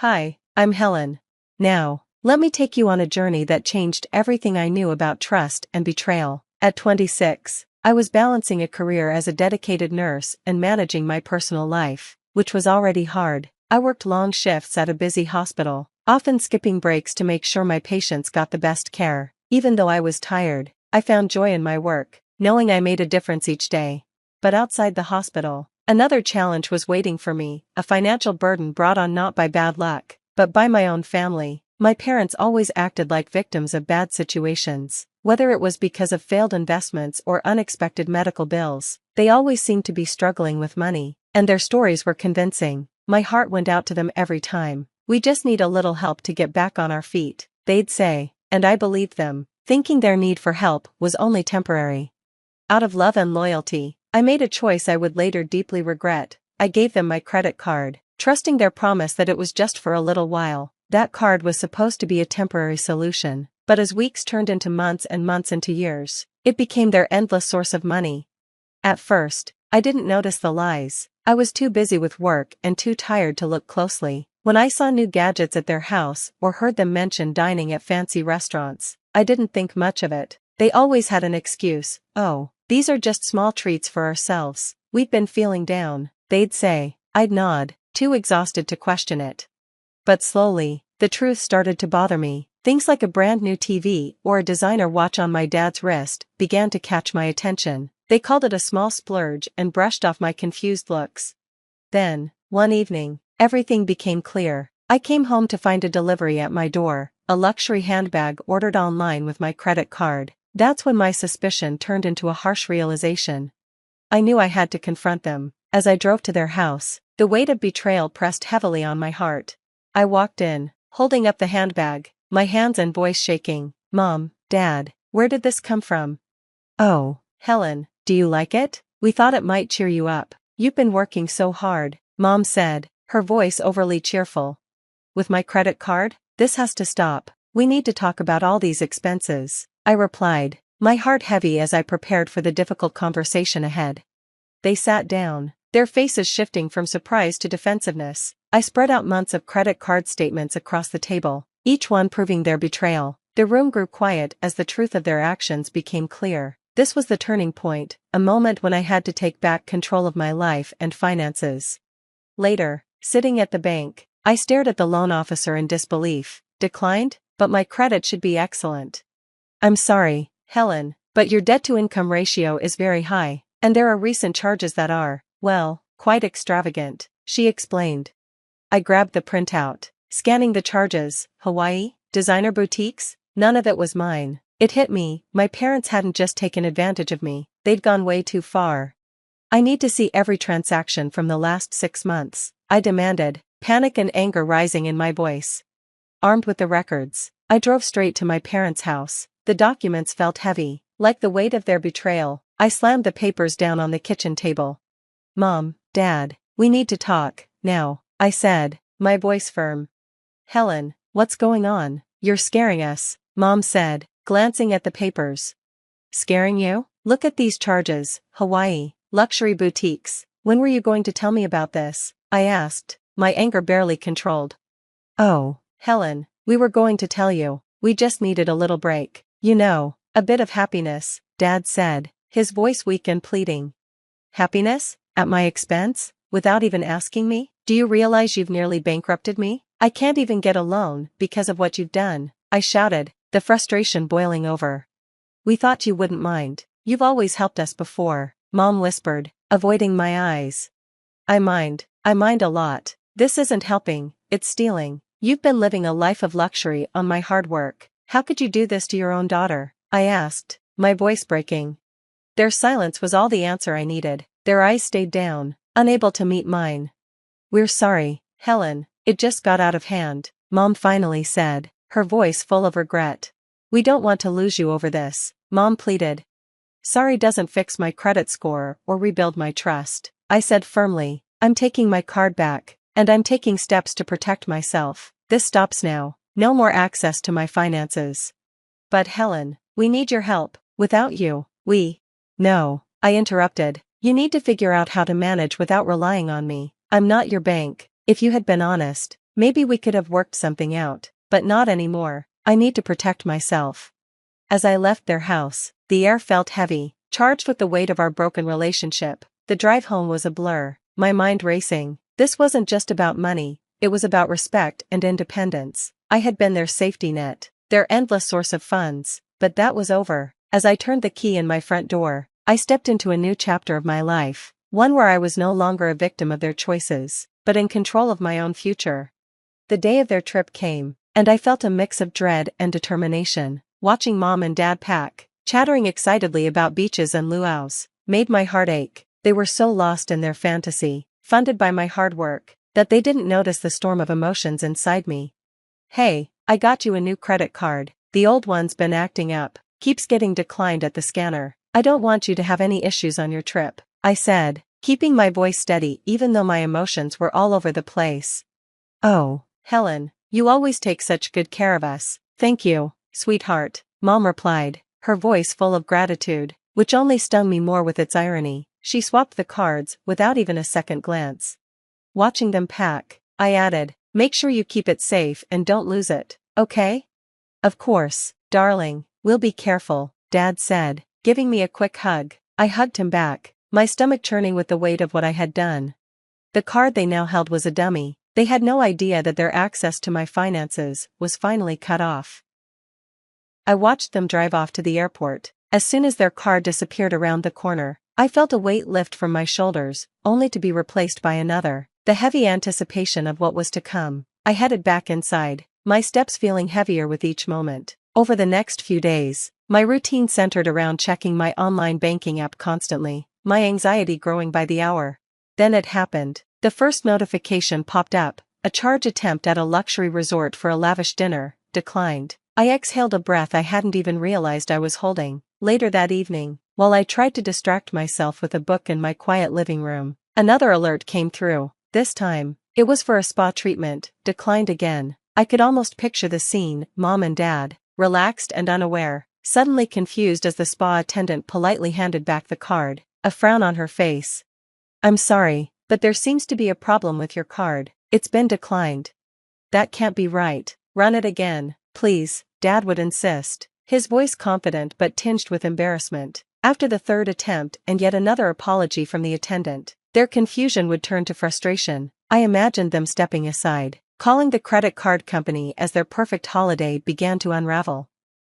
Hi, I'm Helen. Now, let me take you on a journey that changed everything I knew about trust and betrayal. At 26, I was balancing a career as a dedicated nurse and managing my personal life, which was already hard. I worked long shifts at a busy hospital, often skipping breaks to make sure my patients got the best care. Even though I was tired, I found joy in my work, knowing I made a difference each day. But outside the hospital, another challenge was waiting for me, a financial burden brought on not by bad luck, but by my own family. My parents always acted like victims of bad situations, whether it was because of failed investments or unexpected medical bills. They always seemed to be struggling with money, and their stories were convincing. My heart went out to them every time. "We just need a little help to get back on our feet," they'd say, and I believed them, thinking their need for help was only temporary. Out of love and loyalty, I made a choice I would later deeply regret. I gave them my credit card, trusting their promise that it was just for a little while. That card was supposed to be a temporary solution, but as weeks turned into months and months into years, it became their endless source of money. At first, I didn't notice the lies. I was too busy with work and too tired to look closely. When I saw new gadgets at their house or heard them mention dining at fancy restaurants, I didn't think much of it. They always had an excuse. "Oh, these are just small treats for ourselves. We've been feeling down," they'd say. I'd nod, too exhausted to question it. But slowly, the truth started to bother me. Things like a brand new TV or a designer watch on my dad's wrist began to catch my attention. They called it a small splurge and brushed off my confused looks. Then, one evening, everything became clear. I came home to find a delivery at my door, a luxury handbag ordered online with my credit card. That's when my suspicion turned into a harsh realization. I knew I had to confront them. As I drove to their house, the weight of betrayal pressed heavily on my heart. I walked in, holding up the handbag, my hands and voice shaking. "Mom, Dad, where did this come from?" "Oh, Helen, do you like it? We thought it might cheer you up. You've been working so hard," Mom said, her voice overly cheerful. "With my credit card? This has to stop. We need to talk about all these expenses," I replied, my heart heavy as I prepared for the difficult conversation ahead. They sat down, their faces shifting from surprise to defensiveness. I spread out months of credit card statements across the table, each one proving their betrayal. The room grew quiet as the truth of their actions became clear. This was the turning point, a moment when I had to take back control of my life and finances. Later, sitting at the bank, I stared at the loan officer in disbelief. "Declined? But my credit should be excellent." "I'm sorry, Helen, but your debt-to-income ratio is very high, and there are recent charges that are, well, quite extravagant," she explained. I grabbed the printout, scanning the charges. Hawaii, designer boutiques, none of it was mine. It hit me, my parents hadn't just taken advantage of me, they'd gone way too far. "I need to see every transaction from the last 6 months, I demanded, panic and anger rising in my voice. Armed with the records, I drove straight to my parents' house. The documents felt heavy, like the weight of their betrayal. I slammed the papers down on the kitchen table. "Mom, Dad, we need to talk, now," I said, my voice firm. "Helen, what's going on? You're scaring us," Mom said, glancing at the papers. "Scaring you? Look at these charges: Hawaii, luxury boutiques. When were you going to tell me about this?" I asked, my anger barely controlled. "Oh, Helen, we were going to tell you. We just needed a little break. You know, a bit of happiness," Dad said, his voice weak and pleading. "Happiness? At my expense? Without even asking me? Do you realize you've nearly bankrupted me? I can't even get a loan because of what you've done," I shouted, the frustration boiling over. "We thought you wouldn't mind. You've always helped us before," Mom whispered, avoiding my eyes. I mind a lot. This isn't helping, it's stealing. You've been living a life of luxury on my hard work. How could you do this to your own daughter?" I asked, my voice breaking. Their silence was all the answer I needed. Their eyes stayed down, unable to meet mine. "We're sorry, Helen, it just got out of hand," Mom finally said, her voice full of regret. "We don't want to lose you over this," Mom pleaded. "Sorry doesn't fix my credit score or rebuild my trust," I said firmly. "I'm taking my card back, and I'm taking steps to protect myself. This stops now. No more access to my finances." "But Helen, we need your help. Without you, No," I interrupted. "You need to figure out how to manage without relying on me. I'm not your bank. If you had been honest, Maybe we could have worked something out, but not anymore. I need to protect myself. As I left their house, the air felt heavy, charged with the weight of our broken relationship. The drive home was a blur, my mind racing. This wasn't just about money, it was about respect and independence. I had been their safety net, their endless source of funds, but that was over. As I turned the key in my front door, I stepped into a new chapter of my life, one where I was no longer a victim of their choices, but in control of my own future. The day of their trip came, and I felt a mix of dread and determination. Watching Mom and Dad pack, chattering excitedly about beaches and luau's, made my heart ache. They were so lost in their fantasy, funded by my hard work, that they didn't notice the storm of emotions inside me. "Hey, I got you a new credit card. The old one's been acting up, keeps getting declined at the scanner. I don't want you to have any issues on your trip," I said, keeping my voice steady even though my emotions were all over the place. "Oh, Helen, you always take such good care of us. Thank you, sweetheart," Mom replied, her voice full of gratitude, which only stung me more with its irony. She swapped the cards without even a second glance. Watching them pack, I added, "Make sure you keep it safe and don't lose it, okay?" "Of course, darling, we'll be careful," Dad said, giving me a quick hug. I hugged him back, my stomach churning with the weight of what I had done. The card they now held was a dummy. They had no idea that their access to my finances was finally cut off. I watched them drive off to the airport. As soon as their car disappeared around the corner, I felt a weight lift from my shoulders, only to be replaced by another, the heavy anticipation of what was to come. I headed back inside, my steps feeling heavier with each moment. Over the next few days, my routine centered around checking my online banking app constantly, my anxiety growing by the hour. Then it happened. The first notification popped up, a charge attempt at a luxury resort for a lavish dinner, declined. I exhaled a breath I hadn't even realized I was holding. Later that evening, while I tried to distract myself with a book in my quiet living room, another alert came through. This time, it was for a spa treatment, declined again. I could almost picture the scene, Mom and Dad, relaxed and unaware, suddenly confused as the spa attendant politely handed back the card, a frown on her face. "I'm sorry, but there seems to be a problem with your card. It's been declined." "That can't be right. Run it again, please," Dad would insist, his voice confident but tinged with embarrassment. After the third attempt and yet another apology from the attendant, their confusion would turn to frustration. I imagined them stepping aside, calling the credit card company as their perfect holiday began to unravel.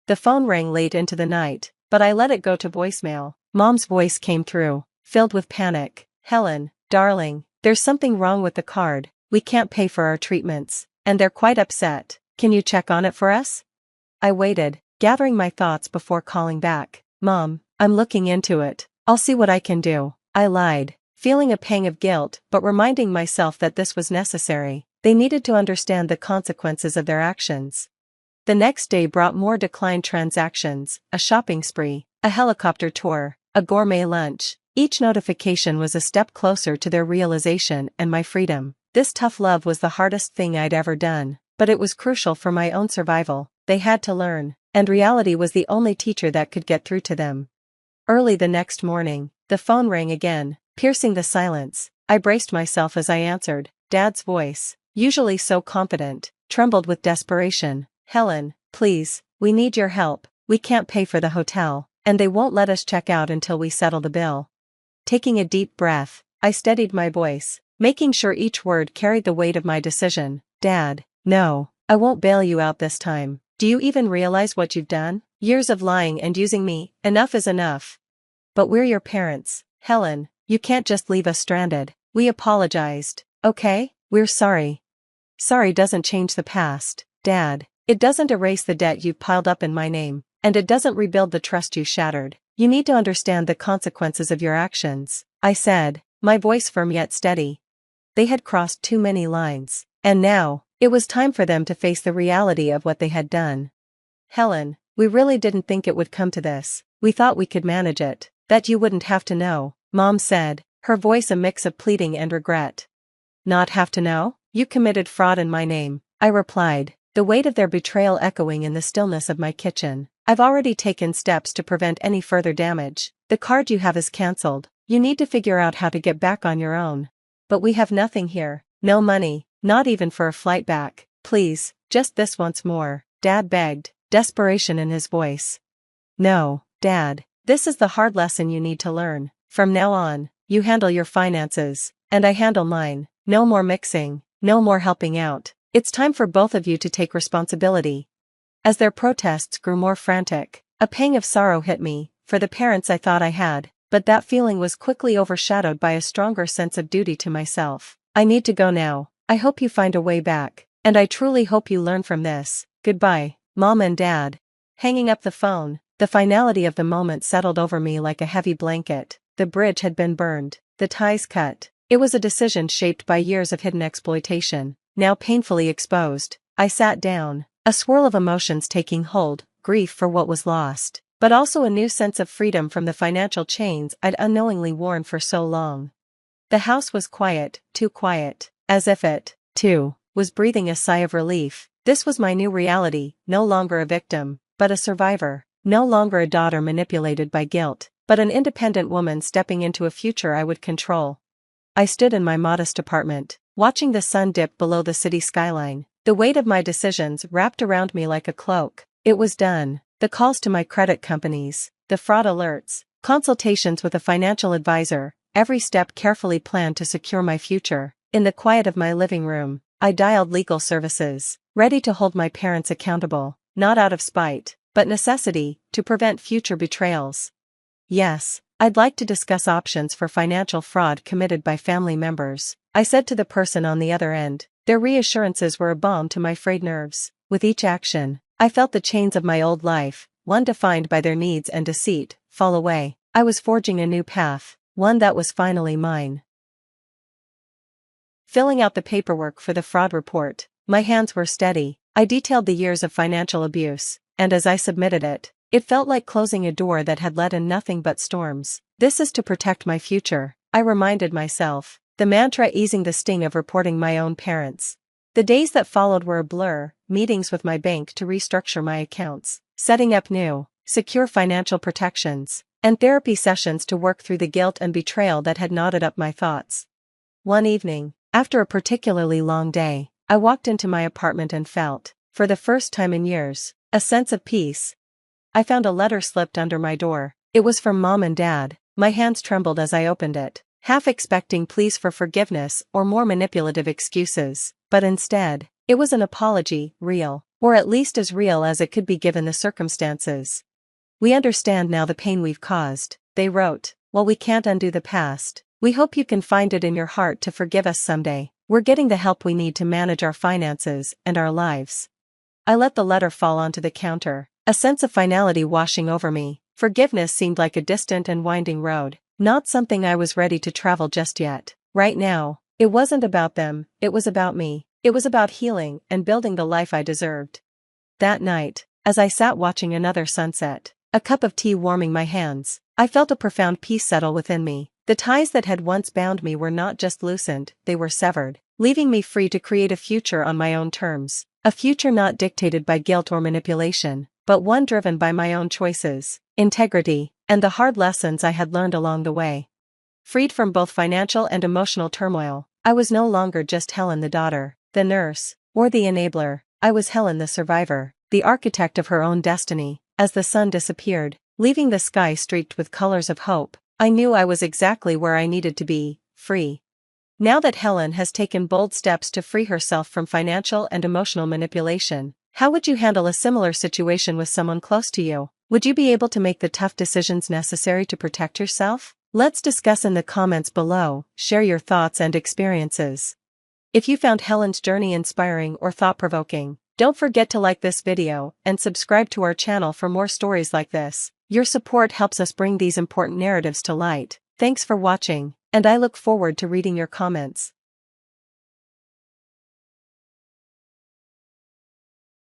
The phone rang late into the night, but I let it go to voicemail. Mom's voice came through, filled with panic. "Helen, darling, there's something wrong with the card. We can't pay for our treatments, and they're quite upset. Can you check on it for us?" I waited, gathering my thoughts before calling back. "Mom, I'm looking into it. I'll see what I can do," I lied, feeling a pang of guilt but reminding myself that this was necessary. They needed to understand the consequences of their actions. The next day brought more declined transactions, a shopping spree, a helicopter tour, a gourmet lunch. Each notification was a step closer to their realization and my freedom. This tough love was the hardest thing I'd ever done, but it was crucial for my own survival. They had to learn, and reality was the only teacher that could get through to them. Early the next morning, the phone rang again, piercing the silence. I braced myself as I answered. Dad's voice, usually so confident, trembled with desperation. "Helen, please, we need your help. We can't pay for the hotel, and they won't let us check out until we settle the bill." Taking a deep breath, I steadied my voice, making sure each word carried the weight of my decision. "Dad, no, I won't bail you out this time. Do you even realize what you've done? Years of lying and using me, enough is enough." "But we're your parents, Helen, you can't just leave us stranded." We apologized. "Okay, we're sorry." Sorry doesn't change the past, Dad. It doesn't erase the debt you've piled up in my name, and it doesn't rebuild the trust you shattered. You need to understand the consequences of your actions, I said, my voice firm yet steady. They had crossed too many lines, and now, it was time for them to face the reality of what they had done. "Helen, we really didn't think it would come to this. We thought we could manage it, that you wouldn't have to know," Mom said, her voice a mix of pleading and regret. "Not have to know? You committed fraud in my name," I replied, the weight of their betrayal echoing in the stillness of my kitchen. "I've already taken steps to prevent any further damage. The card you have is cancelled. You need to figure out how to get back on your own. But we have nothing here, no money, Not even for a flight back. Please, just this once more, Dad begged, desperation in his voice. No, Dad, this is the hard lesson you need to learn. From now on, you handle your finances, and I handle mine. No more mixing, no more helping out. It's time for both of you to take responsibility. As their protests grew more frantic, a pang of sorrow hit me, for the parents I thought I had, but that feeling was quickly overshadowed by a stronger sense of duty to myself. I need to go now. I hope you find a way back, and I truly hope you learn from this. Goodbye, Mom and Dad. Hanging up the phone, the finality of the moment settled over me like a heavy blanket. The bridge had been burned, the ties cut. It was a decision shaped by years of hidden exploitation, now painfully exposed. I sat down, a swirl of emotions taking hold, grief for what was lost, but also a new sense of freedom from the financial chains I'd unknowingly worn for so long. The house was quiet, too quiet, as if it, too, was breathing a sigh of relief. This was my new reality, no longer a victim, but a survivor, no longer a daughter manipulated by guilt, but an independent woman stepping into a future I would control. I stood in my modest apartment, watching the sun dip below the city skyline, the weight of my decisions wrapped around me like a cloak. It was done. The calls to my credit companies, the fraud alerts, consultations with a financial advisor, every step carefully planned to secure my future. In the quiet of my living room, I dialed legal services, ready to hold my parents accountable, not out of spite, but necessity, to prevent future betrayals. Yes, I'd like to discuss options for financial fraud committed by family members, I said to the person on the other end. Their reassurances were a balm to my frayed nerves. With each action, I felt the chains of my old life, one defined by their needs and deceit, fall away. I was forging a new path, one that was finally mine. Filling out the paperwork for the fraud report, my hands were steady. I detailed the years of financial abuse, and as I submitted it, it felt like closing a door that had let in nothing but storms. This is to protect my future, I reminded myself, the mantra easing the sting of reporting my own parents. The days that followed were a blur, meetings with my bank to restructure my accounts, setting up new, secure financial protections, and therapy sessions to work through the guilt and betrayal that had knotted up my thoughts. One evening, after a particularly long day, I walked into my apartment and felt, for the first time in years, a sense of peace. I found a letter slipped under my door. It was from Mom and Dad. My hands trembled as I opened it, half expecting pleas for forgiveness or more manipulative excuses, but instead, it was an apology, real, or at least as real as it could be given the circumstances. We understand now the pain we've caused, they wrote. While we can't undo the past, we hope you can find it in your heart to forgive us someday. We're getting the help we need to manage our finances and our lives. I let the letter fall onto the counter, a sense of finality washing over me. Forgiveness seemed like a distant and winding road, not something I was ready to travel just yet. Right now, it wasn't about them, it was about me. It was about healing and building the life I deserved. That night, as I sat watching another sunset, a cup of tea warming my hands, I felt a profound peace settle within me. The ties that had once bound me were not just loosened, they were severed, leaving me free to create a future on my own terms. A future not dictated by guilt or manipulation, but one driven by my own choices, integrity, and the hard lessons I had learned along the way. Freed from both financial and emotional turmoil, I was no longer just Helen the daughter, the nurse, or the enabler. I was Helen the survivor, the architect of her own destiny. As the sun disappeared, leaving the sky streaked with colors of hope, I knew I was exactly where I needed to be, free. Now that Helen has taken bold steps to free herself from financial and emotional manipulation, how would you handle a similar situation with someone close to you? Would you be able to make the tough decisions necessary to protect yourself? Let's discuss in the comments below. Share your thoughts and experiences. If you found Helen's journey inspiring or thought-provoking, don't forget to like this video and subscribe to our channel for more stories like this. Your support helps us bring these important narratives to light. Thanks for watching, and I look forward to reading your comments.